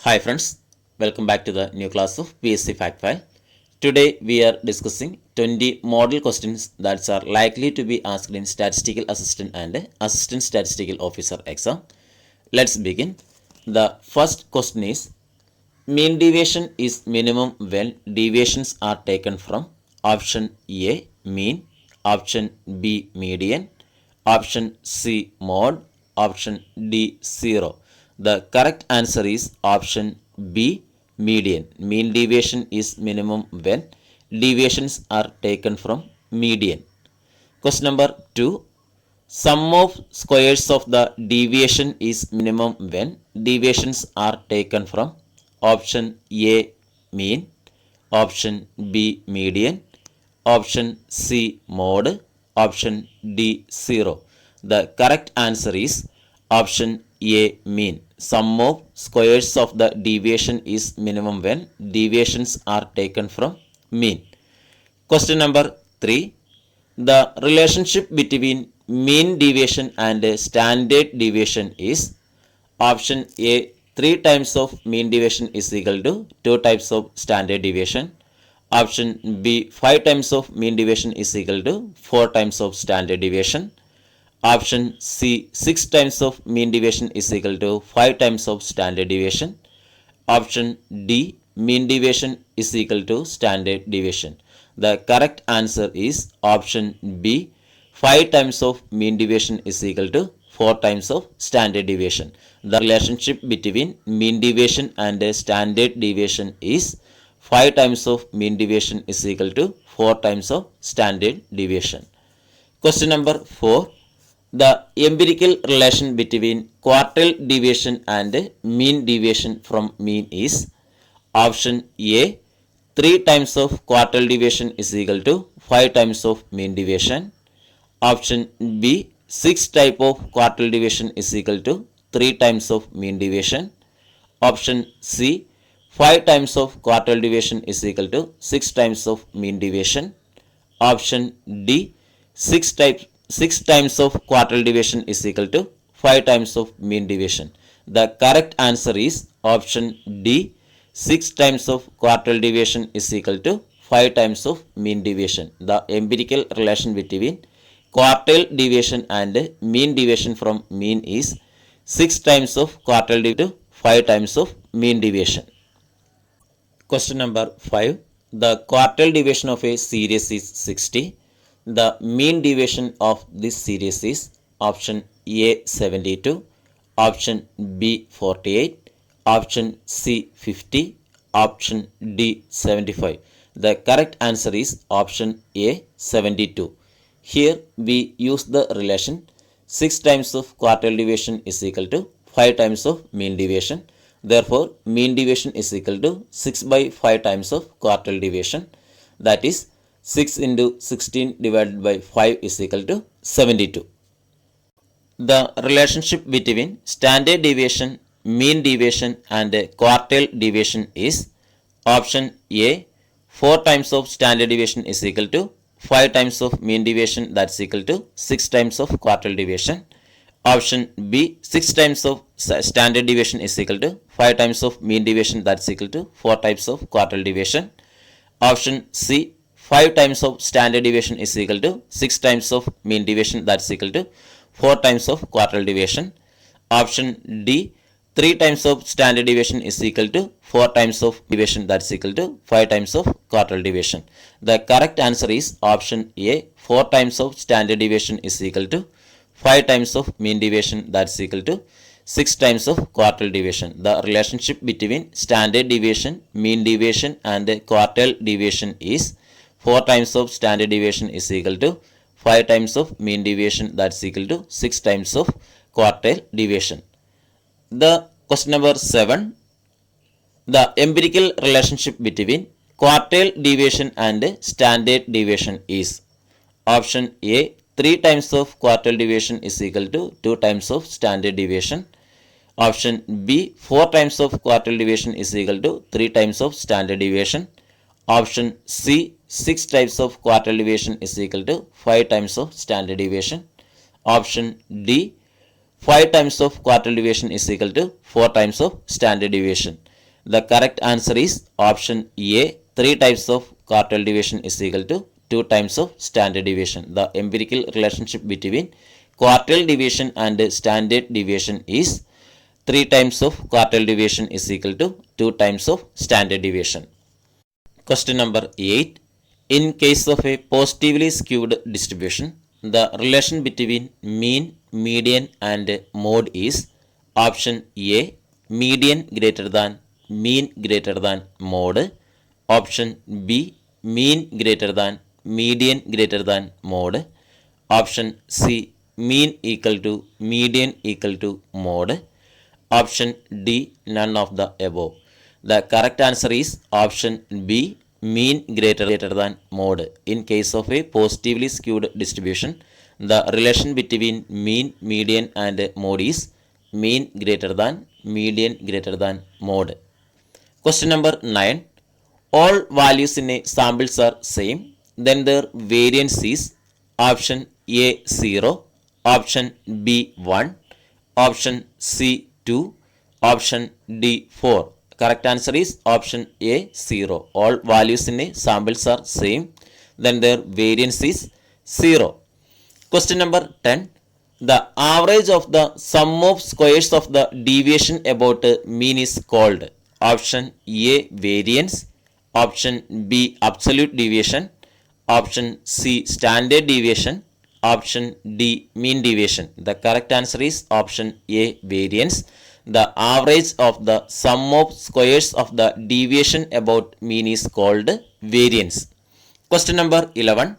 Hi friends, welcome back to the new class of PSC Fact File. Today we are discussing 20 model questions that are likely to be asked in Statistical Assistant and Assistant Statistical Officer exam. Let's begin. The first question is, mean deviation is minimum when deviations are taken from option A mean, option B median, option C mode, option D 0. The correct answer is option B median. Mean deviation is minimum when deviations are taken from median. Question number 2. Sum of squares of the deviation is minimum when deviations are taken from option A mean, option B median, option C mode, option D 0. The correct answer is option A mean. Sum of squares of the deviation is minimum when deviations are taken from mean. Question number 3. The relationship between mean deviation and standard deviation is option A 3 times of mean deviation is equal to 2 types of standard deviation. Option B 5 times of mean deviation is equal to 4 times of standard deviation. Option C 6 times of mean deviation is equal to 5 times of standard deviation. Option D mean deviation is equal to standard deviation. The correct answer is option B 5 times of mean deviation is equal to 4 times of standard deviation. The relationship between mean deviation and standard deviation is 5 times of mean deviation is equal to 4 times of standard deviation. Question number 4. The empirical relation between quartile deviation and mean deviation from mean is option A 3 times of quartile deviation is equal to 5 times of mean deviation. Option B 6 type of quartile deviation is equal to 3 times of mean deviation. Option C 5 times of quartile deviation is equal to 6 times of mean deviation. Option D 6 times of quartile deviation is equal to 5 times of mean deviation. The correct answer is option D 6 times of quartile deviation is equal to 5 times of mean deviation. The empirical relation between quartile deviation and mean deviation from mean is 6 times of quartile deviation to 5 times of mean deviation. Question number 5. The quartile deviation of a series is 60. The mean deviation of this series is option A 72, option B 48, option C 50, option D 75. The correct answer is option A 72. Here we use the relation 6 times of quartile deviation is equal to 5 times of mean deviation. Therefore, mean deviation is equal to 6 by 5 times of quartile deviation. That is 6 into 16 divided by 5 is equal to 72. The relationship between standard deviation, mean deviation and quartile deviation is option A 4 times of standard deviation is equal to 5 times of mean deviation, that's equal to 6 times of quartile deviation. Option B 6 times of standard deviation is equal to 5 times of mean deviation, that's equal to 4 types of quartile deviation. Option C 5 times of standard deviation is equal to 6 times of mean deviation, that's equal to 4 times of quartile deviation. Option D 3 times of standard deviation is equal to 4 times of deviation, that's equal to 5 times of quartile deviation. The correct answer is option A 4 times of standard deviation is equal to 5 times of mean deviation, that's equal to 6 times of quartile deviation. The relationship between standard deviation, mean deviation and quartile deviation is 4 times of standard deviation is equal to 5 times of mean deviation, that's equal to 6 times of quartile deviation. The question number 7. The empirical relationship between quartile deviation and standard deviation is option A 3 times of quartile deviation is equal to 2 times of standard deviation. Option B 4 times of quartile deviation is equal to 3 times of standard deviation. Option C 6 types of quartile deviation is equal to 5 times of standard deviation. Option D 5 times of quartile deviation is equal to 4 times of standard deviation. The correct answer is option A. 3 types of quartile deviation is equal to 2 times of standard deviation. The empirical relationship between quartile deviation and standard deviation is 3 times of quartile deviation is equal to 2 times of standard deviation. Question number 8. In case of a positively skewed distribution, the relation between mean, median and mode is option A. Median greater than mean greater than mode. Option B. Mean greater than median greater than mode. Option C. Mean equal to median equal to mode. Option D. None of the above. The correct answer is option B. Mean greater than mode. In case of a positively skewed distribution, the relation between mean, median and mode is mean greater than median greater than mode. Question number 9. All values in a samples are same, then their variance is option A 0, option B 1, option C 2, option D 4. Correct answer is option A 0. All values in a samples are same, then their variance is 0. Question number 10. The average of the sum of squares of the deviation about mean is called option A variance, option B absolute deviation, option C standard deviation, option D mean deviation. The correct answer is option A variance. The average of the sum of squares of the deviation about mean is called variance. Question number 11.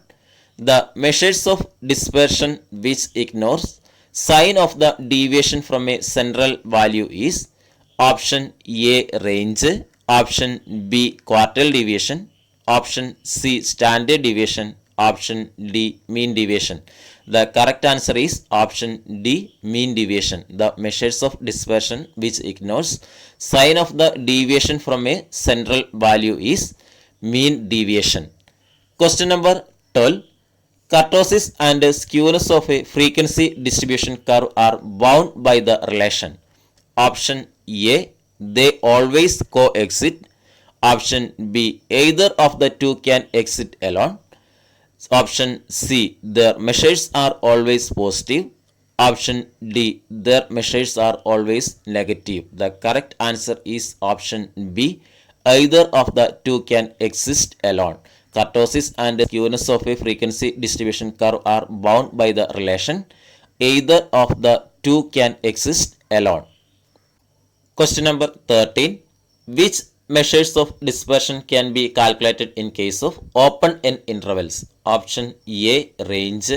The measures of dispersion which ignores sign of the deviation from a central value is option A range, option B quartile deviation, option C standard deviation, option D mean deviation. The correct answer is option D mean deviation. The measures of dispersion which ignores sign of the deviation from a central value is mean deviation. Question number 12. Kurtosis and skewness of a frequency distribution curve are bound by the relation. Option A. They always coexist. Option B. Either of the two can exist alone. Option C. Their measures are always positive. Option D. Their measures are always negative. The correct answer is option B. Either of the two can exist alone. Kurtosis and skewness of a frequency distribution curve are bound by the relation either of the two can exist alone. Question number 13. Which measures of dispersion can be calculated in case of open-end intervals? Option A range,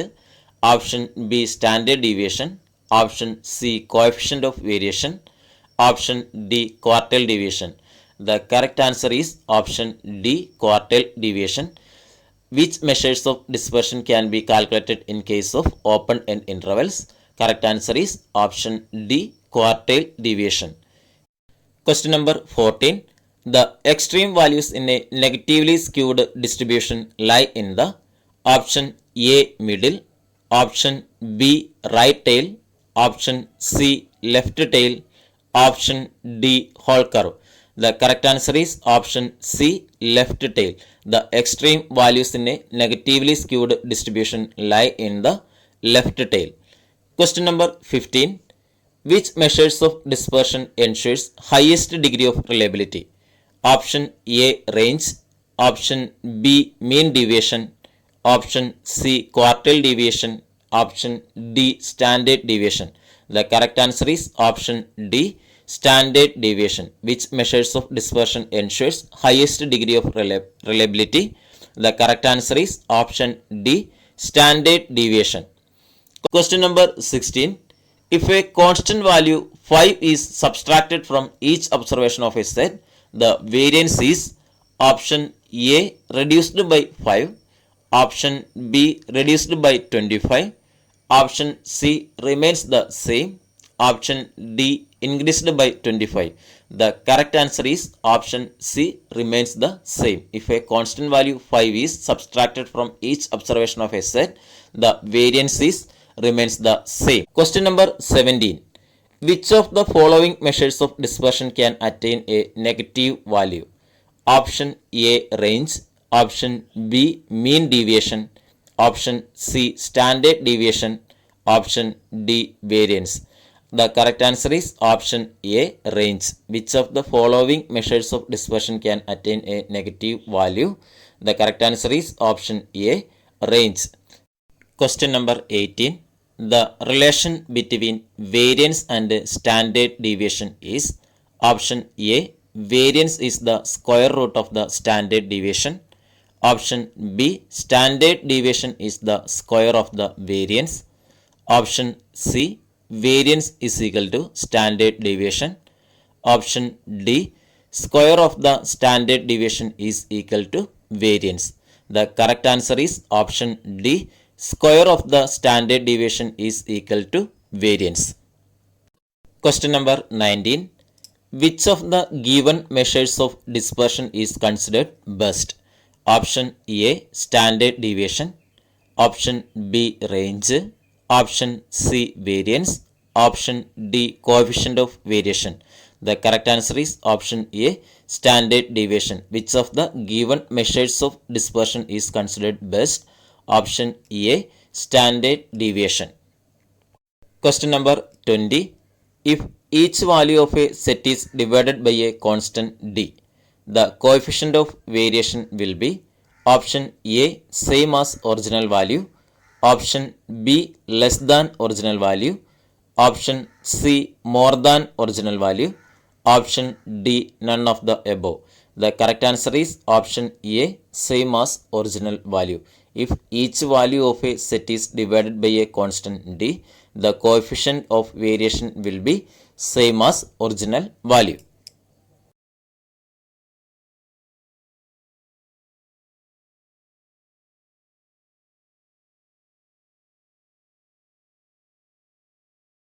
option B standard deviation, option C coefficient of variation, option D quartile deviation. The correct answer is option D quartile deviation. Which measures of dispersion can be calculated in case of open-end intervals? Correct answer is option D quartile deviation. Question number 14. The extreme values in a negatively skewed distribution lie in the option A middle, option B right tail, option C left tail, option D whole curve. The correct answer is option C left tail. The extreme values in a negatively skewed distribution lie in the left tail. Question number 15. Which measures of dispersion ensures highest degree of reliability? Option A range, option B mean deviation, option C quartile deviation, option D standard deviation. The correct answer is option D standard deviation. Which measures of dispersion ensures highest degree of reliability? The correct answer is option D standard deviation. Question number 16. If a constant value 5 is subtracted from each observation of a set, the variance is option A reduced by 5, option B reduced by 25, option C remains the same, option D increased by 25. The correct answer is option C remains the same. If a constant value 5 is subtracted from each observation of a set, the variance is remains the same. Question number 17. Which of the following measures of dispersion can attain a negative value? Option A, range. Option B, mean deviation. Option C, standard deviation. Option D, variance. The correct answer is option A, range. Which of the following measures of dispersion can attain a negative value? The correct answer is option A, range. Question number 18. The relation between variance and standard deviation is option A, variance is the square root of the standard deviation. Option B, standard deviation is the square of the variance. Option C, variance is equal to standard deviation. Option D, square of the standard deviation is equal to variance. The correct answer is option D, square of the standard deviation is equal to variance. Question number 19. Which of the given measures of dispersion is considered best? Option A, standard deviation. Option B, range. Option C, variance. Option D, coefficient of variation. The correct answer is option A, standard deviation. Which of the given measures of dispersion is considered best? Option A, standard deviation. Question number 20. If each value of a set is divided by a constant d, the coefficient of variation will be option A, same as original value. Option B, less than original value. Option C, more than original value. Option D, none of the above. The correct answer is option A, same as original value. If each value of a set is divided by a constant d, the coefficient of variation will be same as original value.